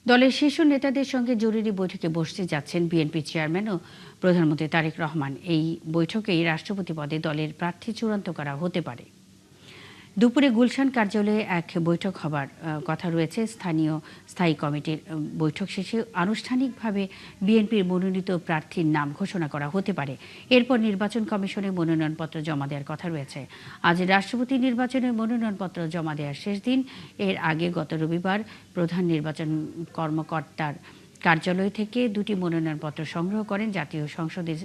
দলের শীর্ষ নেতাদের সঙ্গে জরুরি বৈঠকে বসতে যাচ্ছেন বিএনপি চেয়ারম্যান ও প্রধানমন্ত্রী তারেক রহমান। এই বৈঠকেই রাষ্ট্রপতি পদে দলের প্রার্থী চূড়ান্ত করা হতে পারে। দুপুরে গুলশান কার্যালয়ে এক বৈঠক হবার কথা রয়েছে। স্থায়ী কমিটির বৈঠক শেষে আনুষ্ঠানিকভাবে বিএনপির মনোনীত প্রার্থীর নাম ঘোষণা করা হতে পারে। এরপর নির্বাচন কমিশনে মনোনয়নপত্র জমা দেওয়ার কথা রয়েছে। আজ রাষ্ট্রপতি নির্বাচনের মনোনয়নপত্র জমা দেওয়ার শেষ দিন। এর আগে গত রবিবার প্রধান নির্বাচন কর্মকর্তার কার্যালয় থেকে দুটি মনোনয়নপত্র সংগ্রহ করেন জাতীয় সংসদের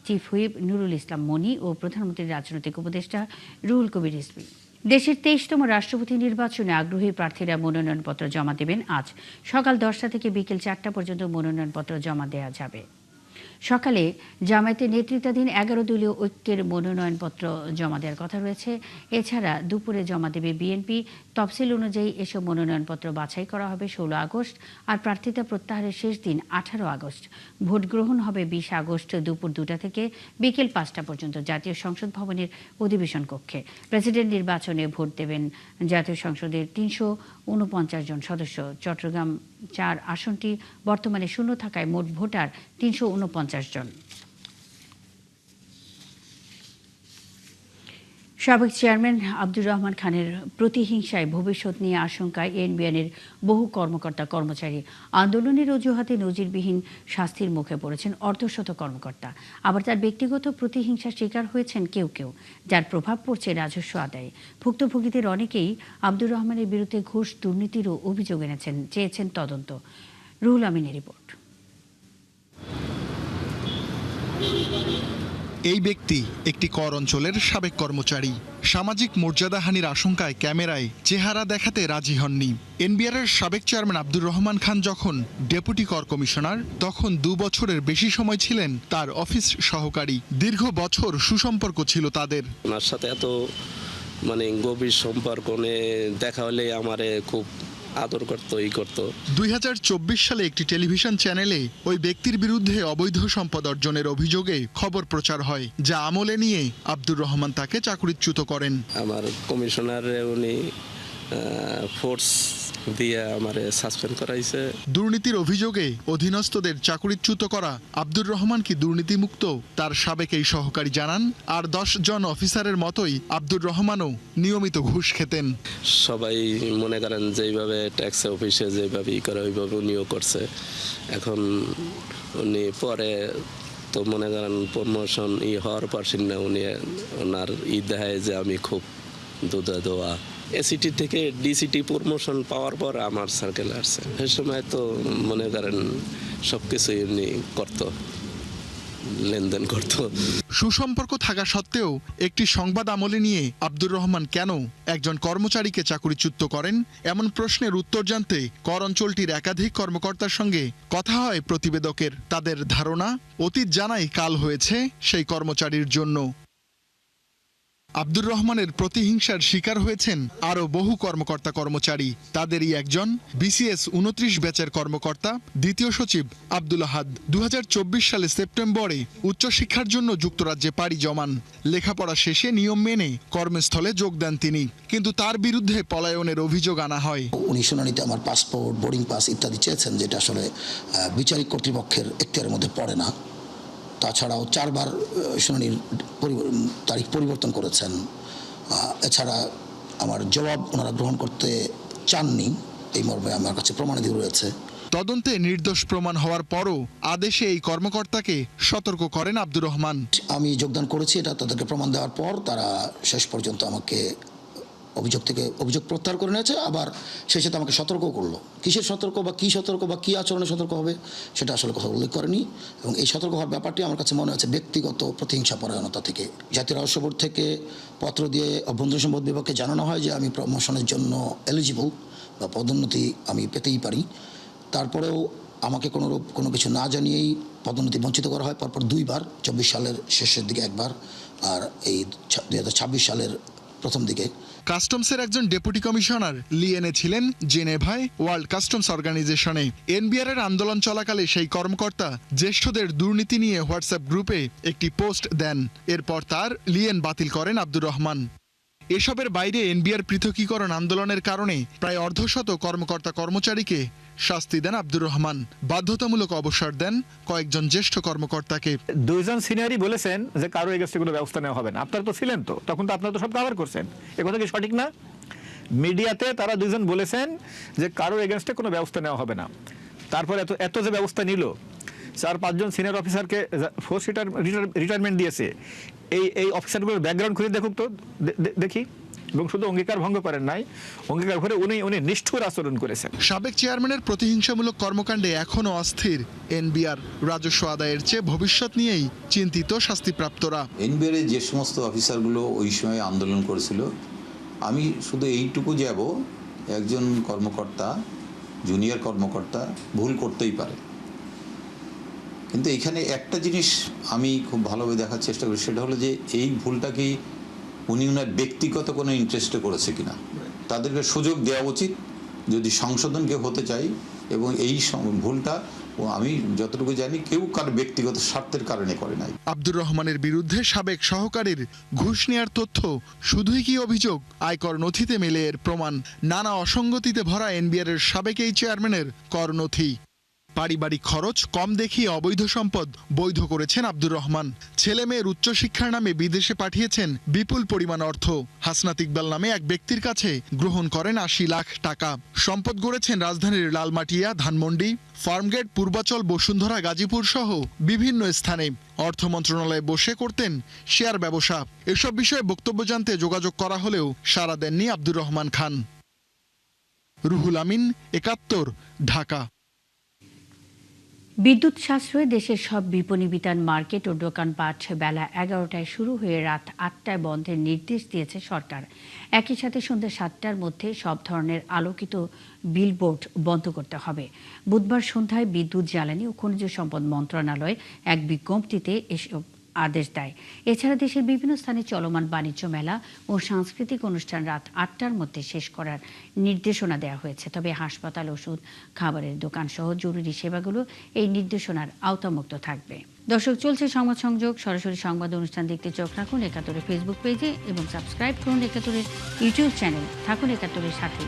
চিফ হুইপ নুরুল ইসলাম মনি ও প্রধানমন্ত্রীর রাজনৈতিক উপদেষ্টা রুহুল কবির রিজভী। দেশের ২৩তম রাষ্ট্রপতি নির্বাচনে আগ্রহী প্রার্থীরা মনোনয়নপত্র জমা দেবেন। আজ সকাল ১০টা থেকে বিকেল ৪টা পর্যন্ত মনোনয়নপত্র জমা দেওয়া যাবে। সকালে জামায়াতের নেতৃত্বাধীন ১১ দলীয় ঐক্যের মনোনয়নপত্র জমা দেওয়ার কথা রয়েছে। এছাড়া দুপুরে জমা দেবে বিএনপি। তফসিল অনুযায়ী এসব মনোনয়নপত্র বাছাই করা হবে ১৬ আগস্ট, আর প্রার্থিতা প্রত্যাহারের শেষ দিন ১৮ আগস্ট। ভোট গ্রহণ হবে ২০ আগস্ট দুপুর ২টা থেকে বিকেল ৫টা পর্যন্ত জাতীয় সংসদ ভবনের অধিবেশন কক্ষে। প্রেসিডেন্ট নির্বাচনে ভোট দেবেন জাতীয় সংসদের ৩৪৯ জন সদস্য। চট্টগ্রাম ৪ আসনটি বর্তমানে শূন্য থাকায় মোট ভোটার ৩৪৯ জন। সাবেক চেয়ারম্যান আব্দুর রহমান খানের প্রতিহিংসায় ভবিষ্যৎ নিয়ে আশঙ্কায় এনবিআরের বহু কর্মকর্তা কর্মচারী। আন্দোলনের অজুহাতে নজিরবিহীন শাস্তির মুখে পড়েছেন অর্ধশত কর্মকর্তা। আবার তার ব্যক্তিগত প্রতিহিংসার শিকার হয়েছেন কেউ কেউ, যার প্রভাব পড়ছে রাজস্ব আদায়ে। ভুক্তভোগীদের অনেকেই আব্দুর রহমানের বিরুদ্ধে ঘুষ দুর্নীতিরও অভিযোগ এনেছেন, চেয়েছেন তদন্ত। রুহুল আমিনের রিপোর্ট। এই ব্যক্তি একটি কর অঞ্চলের সাবেক কর্মচারী। সামাজিক মর্যাদাহানির আশঙ্কায় ক্যামেরায় চেহারা দেখাতে রাজি হননি। এনবিআরের সাবেক চেয়ারম্যান আব্দুর রহমান খান যখন ডেপুটি কর কমিশনার, তখন ২ বছরের বেশি সময় ছিলেন তার অফিস সহকারী। দীর্ঘ বছর সুসম্পর্ক ছিল তাদের। ওনার সাথে এত গভীর সম্পর্ক দেখা হলে আমারে খুব আদর করতো, ই করতো। ২০২৪ সালে একটি টেলিভিশন চ্যানেলে ওই ব্যক্তির বিরুদ্ধে অবৈধ সম্পদ অর্জনের অভিযোগে খবর প্রচার হয়, যা আমলে নিয়ে আব্দুর রহমান তাকে চাকরিচ্যুত করেন। আমার কমিশনার উনি ফোর্স দিয়ে আমারে সাসপেন্ড করাইছে। দুর্নীতির অভিযোগে অধীনস্থদের চাকরিচ্যুত করা আব্দুর রহমান কি দুর্নীতিমুক্ত? তার সাবেক এই সহকারী জানান, আর ১০ জন অফিসারের মতোই আব্দুর রহমানও নিয়মিত ঘুষ খেতেন। সবাই মনে করেন যেইভাবে ট্যাক্স অফিসে যেভাবে ই করে ওইভাবে উনিও করছে। এখন উনি পরে তো মনে করেন প্রমোশন হওয়ার পর উনি ওনার দেখায় যে আমি খুব দুধা দোয়া। এসিটি থেকে ডিসিটি প্রমোশন পাওয়ার পর আমার সার্কেল আসছে। সে সময় তো মনে করেন সবকিছুই এমনি করতো, লেনদেন করত। সুসম্পর্ক থাকা সত্ত্বেও একটি সংবাদ আমলে নিয়ে আব্দুর রহমান কেন একজন কর্মচারীকে চাকরিচ্যুত করেন, এমন প্রশ্নের উত্তর জানতে কর অঞ্চলটির একাধিক কর্মকর্তার সঙ্গে কথা হয় প্রতিবেদকের। তাদের ধারণা, অতীত জানাই কাল হয়েছে সেই কর্মচারীর জন্য। আব্দুর রহমানের প্রতিহিংসার শিকার হয়েছেন আরও বহু কর্মকর্তা কর্মচারী। তাদেরই একজন বিসিএস ২৯ ব্যাচের কর্মকর্তা, দ্বিতীয় সচিব আব্দুল আহাদ। ২০২৪ সালে সেপ্টেম্বরে উচ্চশিক্ষার জন্য যুক্তরাজ্যে পাড়ি জমান। লেখাপড়া শেষে নিয়ম মেনে কর্মস্থলে যোগ দেন তিনি, কিন্তু তার বিরুদ্ধে পলায়নের অভিযোগ আনা হয়। উনি শুনানিতে আমার পাসপোর্ট, বোর্ডিং পাস ইত্যাদি চেয়েছেন, যেটা আসলে বিচারিক কর্তৃপক্ষের এখতিয়ারের মধ্যে পড়ে না। তাছাড়াও ৪ বার শুনানির তারিখ পরিবর্তন করেছেন। এছাড়া আমার জবাব ওনারা গ্রহণ করতে চাননি, এই মর্মে আমার কাছে প্রমাণাদি রয়েছে। তদন্তে নির্দোষ প্রমাণ হওয়ার পরও আদেশে এই কর্মকর্তাকে সতর্ক করেন আব্দুর রহমান। আমি যোগদান করেছি, এটা তাদেরকে প্রমাণ দেওয়ার পর তারা শেষ পর্যন্ত আমাকে অভিযোগ প্রত্যাহার করে নিয়েছে। আবার সেই সাথে আমাকে সতর্ক করলো। কিসের সতর্ক বা কী আচরণে সতর্ক হবে সেটা আসলে কথা উল্লেখ করেনি। এবং এই সতর্ক হওয়ার ব্যাপারটি আমার কাছে মনে হচ্ছে ব্যক্তিগত প্রতিহিংসা পরায়ণতা থেকে। জাতীয় রাজস্ব বোর্ড থেকে পত্র দিয়ে অভ্যন্তরীণ সম্পদ বিভাগকে জানানো হয় যে আমি প্রমোশনের জন্য এলিজিবল বা পদোন্নতি আমি পেতেই পারি। তারপরেও আমাকে কোনো কিছু না জানিয়েই পদোন্নতি বঞ্চিত করা হয় পরপর ২ বার। ২৪ সালের শেষের দিকে একবার, আর এই ২০২৬ সালের প্রথম দিকে। কাস্টমসের একজন ডেপুটি কমিশনার লিয়েনে ছিলেন জেনেভায় ওয়ার্ল্ড কাস্টমস অর্গানাইজেশনে। এনবিআরের আন্দোলন চলাকালে সেই কর্মকর্তা জ্যেষ্ঠদের দুর্নীতি নিয়ে হোয়াটসঅ্যাপ গ্রুপে একটি পোস্ট দেন। এরপর তার লিয়েন বাতিল করেন আব্দুর রহমান। এসবের বাইরে এনবিআর পৃথকীকরণ আন্দোলনের কারণে প্রায় অর্ধশত কর্মকর্তা কর্মচারীকে শাস্তি দেন আব্দুর রহমান। বাধ্যতামূলক অবসর দেন কয়েকজন জ্যেষ্ঠ কর্মকর্তাকে। 2 জন সিনিয়রই বলেছেন যে কারো এগেইনস্টে কোনো ব্যবস্থা নেওয়া হবে না। আপনারা তো ছিলেন, তো তখন তো আপনারা তো সব কভার করছেন। এ কথা কি সঠিক না? মিডিয়াতে তারা 2 জন বলেছেন যে কারো এগেইনস্টে কোনো ব্যবস্থা নেওয়া হবে না। তারপর এত যে ব্যবস্থা নিল, 4-5 জন সিনিয়র অফিসারকে ফোর্স রিটায়ারমেন্ট দিয়েছে। এই অফিসারগুলোর ব্যাকগ্রাউন্ড খুঁজে দেখুক তো, দেখি। এবং শুধু অঙ্গীকার ভঙ্গ করেন নাই, অঙ্গীকার করে উনি নিষ্ঠুর আচরণ করেছেন। সাবেক চেয়ারম্যানের প্রতিহিংসামূলক কর্মকাণ্ডে এখনও অস্থির এনবিআর। রাজস্ব আদায়ের চেয়ে ভবিষ্যৎ নিয়েই চিন্তিত শাস্তিপ্রাপ্তরা। এনবিআর যে সমস্ত অফিসারগুলো ওই সময় আন্দোলন করেছিল, আমি শুধু এইটুকু যাব, একজন কর্মকর্তা, জুনিয়র কর্মকর্তা ভুল করতেই পারে, কিন্তু এখানে একটা জিনিস আমি খুব ভালোভাবে দেখার চেষ্টা করি, সেটা হলো যে এই ভুলটা কি উনি ওনার ব্যক্তিগত কোনো ইন্টারেস্টে করেছে কিনা। তাদেরকে সুযোগ দেওয়া উচিত যদি সংশোধন কেউ হতে চাই, এবং এই ভুলটা আমি যতটুকু জানি কেউ কার ব্যক্তিগত স্বার্থের কারণে করে নাই। আব্দুর রহমানের বিরুদ্ধে সাবেক সহকারীর ঘুষ নেয়ার তথ্য শুধুই কি অভিযোগ? আয়কর নথিতে মেলে এর প্রমাণ। নানা অসঙ্গতিতে ভরা এনবিআর এর সাবেক এই চেয়ারম্যানের কর নথি। পারিবারিক খরচ কম দেখিয়ে অবৈধ সম্পদ বৈধ করেছেন আব্দুর রহমান। ছেলে মেয়ের উচ্চশিক্ষার নামে বিদেশে পাঠিয়েছেন বিপুল পরিমাণ অর্থ। হাসনাত ইকবাল নামে এক ব্যক্তির কাছে গ্রহণ করেন ৮০ লাখ টাকা। সম্পদ গড়েছেন রাজধানীর লালমাটিয়া, ধানমন্ডি, ফার্মগেট, পূর্বাচল, বসুন্ধরা, গাজীপুর সহ বিভিন্ন স্থানে। অর্থ মন্ত্রণালয়ে বসে করতেন শেয়ার ব্যবসা। এসব বিষয়ে বক্তব্য জানতে যোগাযোগ করা হলেও সাড়া দেননি আব্দুর রহমান খান। রুহুল আমিন, ৭১, ঢাকা। বিদ্যুৎ সাশ্রয়ে দেশের সব বিপণী বিতান, মার্কেট ও দোকানপাট বেলা ১১টায় শুরু হয়ে রাত ৮টায় বন্ধের নির্দেশ দিয়েছে সরকার। একই সাথে সন্ধ্যা ৭টার মধ্যে সব ধরনের আলোকিত বিলবোর্ড বন্ধ করতে হবে। বুধবার সন্ধ্যায় বিদ্যুৎ, জ্বালানি ও খনিজ সম্পদ মন্ত্রণালয় এক বিজ্ঞপ্তিতে এসব আদেশ দেয়। এছাড়া দেশের বিভিন্ন স্থানে চলমান বাণিজ্য মেলা ও সাংস্কৃতিক অনুষ্ঠান রাত ৮টার মধ্যে শেষ করার নির্দেশনা দেওয়া হয়েছে। তবে হাসপাতাল, ওষুধ, খাবারের দোকান সহ জরুরি সেবাগুলো এই নির্দেশনার আওতামুক্ত থাকবে। দর্শক, চলছে সংবাদ সংযোগ। সরাসরি সংবাদ অনুষ্ঠান দেখতে চোখ রাখুন ৭১-এর ফেসবুক পেজে এবং সাবস্ক্রাইব করুন ৭১-এর ইউটিউব চ্যানেল। থাকুন ৭১-এর সাথে।